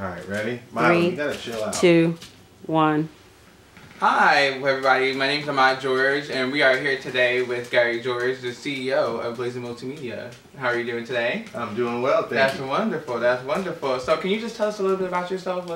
Alright, ready? Milo, you gotta chill out. 2, 1. Hi everybody, my name is Ahmad George and we are here today with Gary George, the CEO of Blazin Multimedia. How are you doing today? I'm doing well, thank you. That's wonderful, that's wonderful. So can you just tell us a little bit about yourself?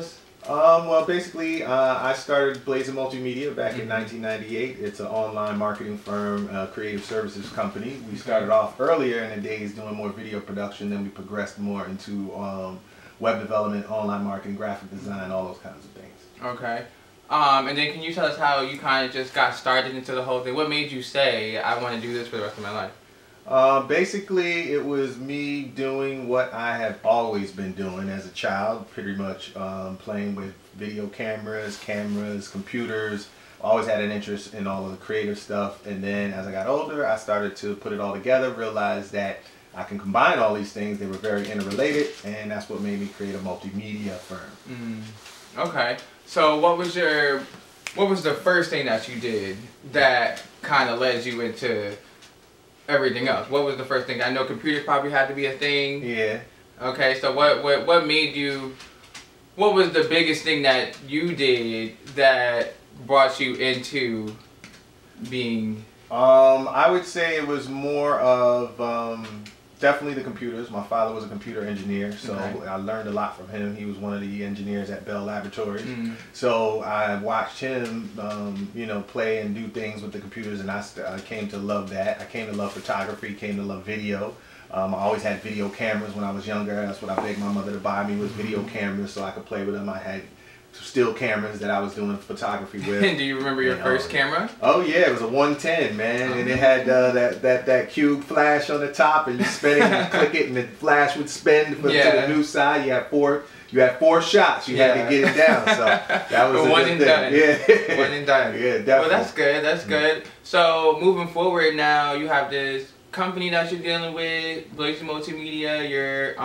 Well, basically, I started Blazin Multimedia back in 1998. It's an online marketing firm, creative services company. We started off earlier in the days doing more video production, then we progressed more into web development, online marketing, graphic design, all those kinds of things. Okay. And then can you tell us how you kind of just got started into the whole thing? What made you say, I want to do this for the rest of my life? Basically, it was me doing what I have always been doing as a child, pretty much playing with video cameras, computers. Always had an interest in all of the creative stuff, and then as I got older, I started to put it all together, realized that I can combine all these things. They were very interrelated, and that's what made me create a multimedia firm. Okay. So what was the first thing that you did that kind of led you into everything else? What was the first thing? I know computers probably had to be a thing. Yeah. Okay, so what made you, what was the biggest thing that you did that brought you into being? I would say it was more of definitely the computers. My father was a computer engineer, so I learned a lot from him. He was one of the engineers at Bell Laboratories. So I watched him, you know, play and do things with the computers, and I came to love that. I came to love photography, came to love video. I always had video cameras when I was younger. That's what I begged my mother to buy me, was video cameras so I could play with them. I had still cameras that I was doing photography with. Do you remember your first camera? Oh yeah, it was a 110, man, and it had that cube flash on the top, and you spin it and click it, and the flash would spin to the new side. You had four shots. You had to get it down. So that was one and done. Yeah, one and done. Yeah, definitely. Well, that's good. That's good. So moving forward, now you have this company that you're dealing with, Blazin Multimedia. You're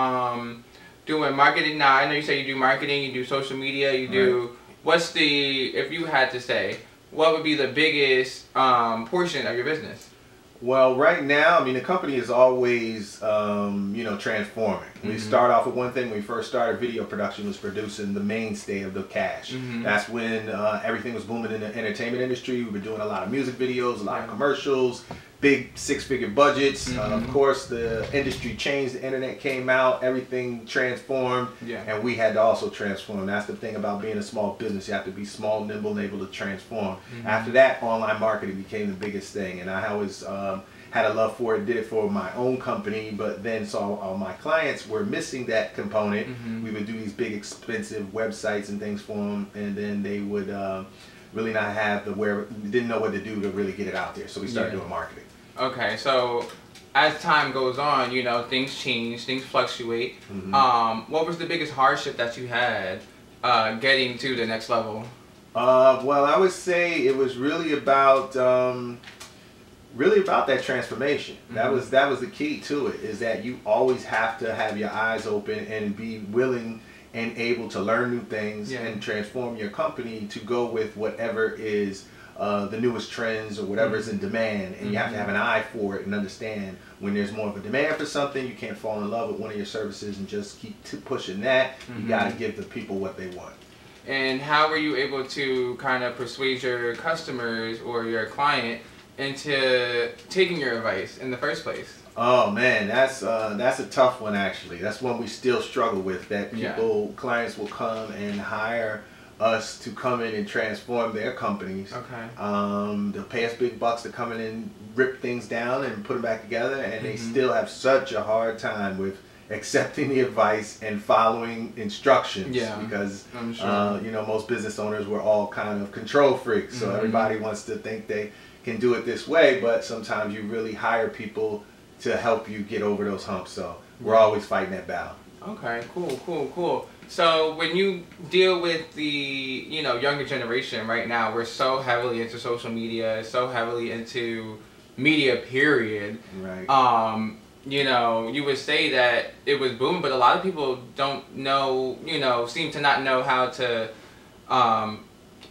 doing marketing now. I know you say you do marketing, you do social media, you do. What's the, if you had to say, what would be the biggest portion of your business? Well, right now, I mean, the company is always, you know, transforming. We start off with one thing. When we first started, video production was producing the mainstay of the cash. That's when everything was booming in the entertainment industry. We were doing a lot of music videos, a lot of commercials, big six-figure budgets. Of course, the industry changed. The internet came out. Everything transformed, and we had to also transform. That's the thing about being a small business. You have to be small, nimble, and able to transform. After that, online marketing became the biggest thing, and I always had a love for it, did it for my own company, but then saw all my clients were missing that component. We would do these big, expensive websites and things for them, and then they would really not have didn't know what to do to really get it out there. So we started doing marketing. Okay, so as time goes on, you know, things change, things fluctuate. What was the biggest hardship that you had getting to the next level? Well, I would say it was really about that transformation. That was the key to it, is that you always have to have your eyes open and be willing and able to learn new things and transform your company to go with whatever is the newest trends or whatever is in demand, and you have to have an eye for it and understand when there's more of a demand for something. You can't fall in love with one of your services and just keep pushing that. You got to give the people what they want. And how were you able to kind of persuade your customers or your client into taking your advice in the first place? Oh man, that's a tough one actually. That's one we still struggle with. That clients will come and hire us to come in and transform their companies. They'll pay us big bucks to come in and rip things down and put them back together, and they still have such a hard time with accepting the advice and following instructions. Because you know, most business owners were all kind of control freaks, so everybody wants to think they can do it this way, but sometimes you really hire people to help you get over those humps. So we're always fighting that battle. Okay, cool. So when you deal with the, you know, younger generation right now, we're so heavily into social media, so heavily into media, period. You know, you would say that it was booming, but a lot of people don't know, you know, seem to not know how to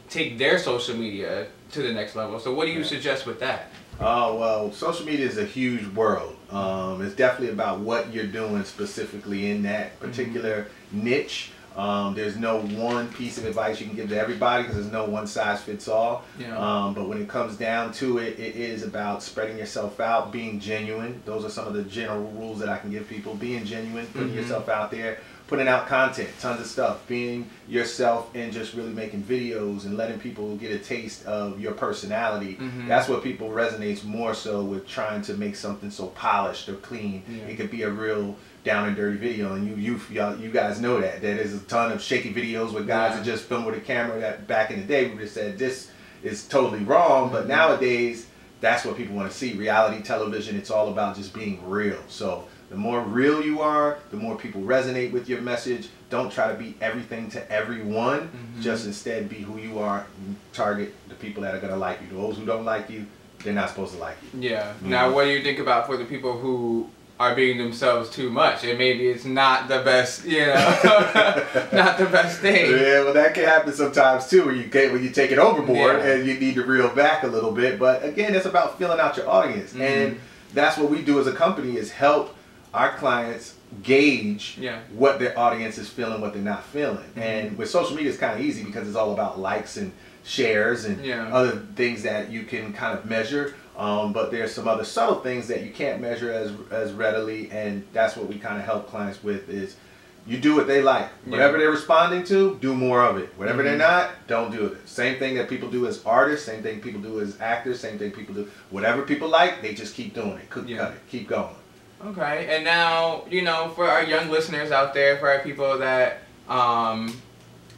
take their social media to the next level. So what do you suggest with that? Oh, well, social media is a huge world. It's definitely about what you're doing specifically in that particular niche. There's no one piece of advice you can give to everybody because there's no one size fits all. Yeah. But when it comes down to it, it is about spreading yourself out, being genuine. Those are some of the general rules that I can give people. Being genuine, putting yourself out there, putting out content, tons of stuff, being yourself, and just really making videos and letting people get a taste of your personality. That's what people resonates more so with trying to make something so polished or clean. It could be a real down and dirty video, and you guys know that there's a ton of shaky videos with guys that just film with a camera that back in the day we would have said this is totally wrong, but nowadays that's what people want to see. Reality television, it's all about just being real. So the more real you are, the more people resonate with your message. Don't try to be everything to everyone. Just instead be who you are and target the people that are going to like you. Those who don't like you, they're not supposed to like you. Yeah. Now, what do you think about for the people who are being themselves too much, and maybe it's not the best, you know, not the best thing? Yeah, well, that can happen sometimes too, when you take it overboard and you need to reel back a little bit. But again, it's about filling out your audience, and that's what we do as a company, is help our clients gauge what their audience is feeling, what they're not feeling. And with social media, it's kind of easy because it's all about likes and shares and other things that you can kind of measure. But there's some other subtle things that you can't measure as readily, and that's what we kind of help clients with, is you do what they like. Whatever they're responding to, do more of it. Whatever they're not, don't do it. Same thing that people do as artists, same thing people do as actors, same thing people do. Whatever people like, they just keep doing it. Cut it. Keep going. Okay, and now, you know, for our young listeners out there, for our people that,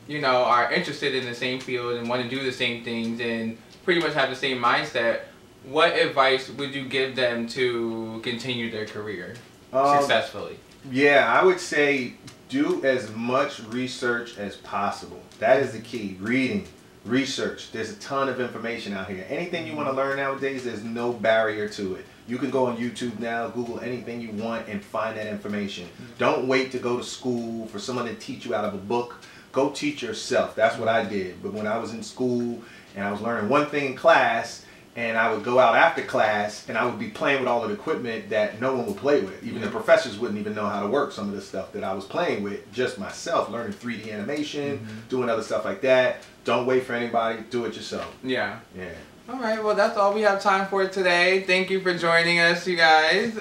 you know, are interested in the same field and want to do the same things and pretty much have the same mindset, what advice would you give them to continue their career successfully? Yeah, I would say do as much research as possible. That is the key. Reading, research. There's a ton of information out here. Anything you want to learn nowadays, there's no barrier to it. You can go on YouTube now, Google anything you want, and find that information. Don't wait to go to school for someone to teach you out of a book. Go teach yourself. That's what I did. But when I was in school and I was learning one thing in class, and I would go out after class and I would be playing with all of the equipment that no one would play with. Even the professors wouldn't even know how to work some of the stuff that I was playing with, just myself, learning 3D animation, doing other stuff like that. Don't wait for anybody, do it yourself. Yeah. All right, well, that's all we have time for today. Thank you for joining us, you guys.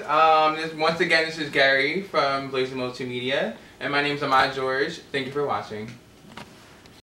Once again, this is Gary from Blazin Multimedia, and my name's Ahmad George. Thank you for watching.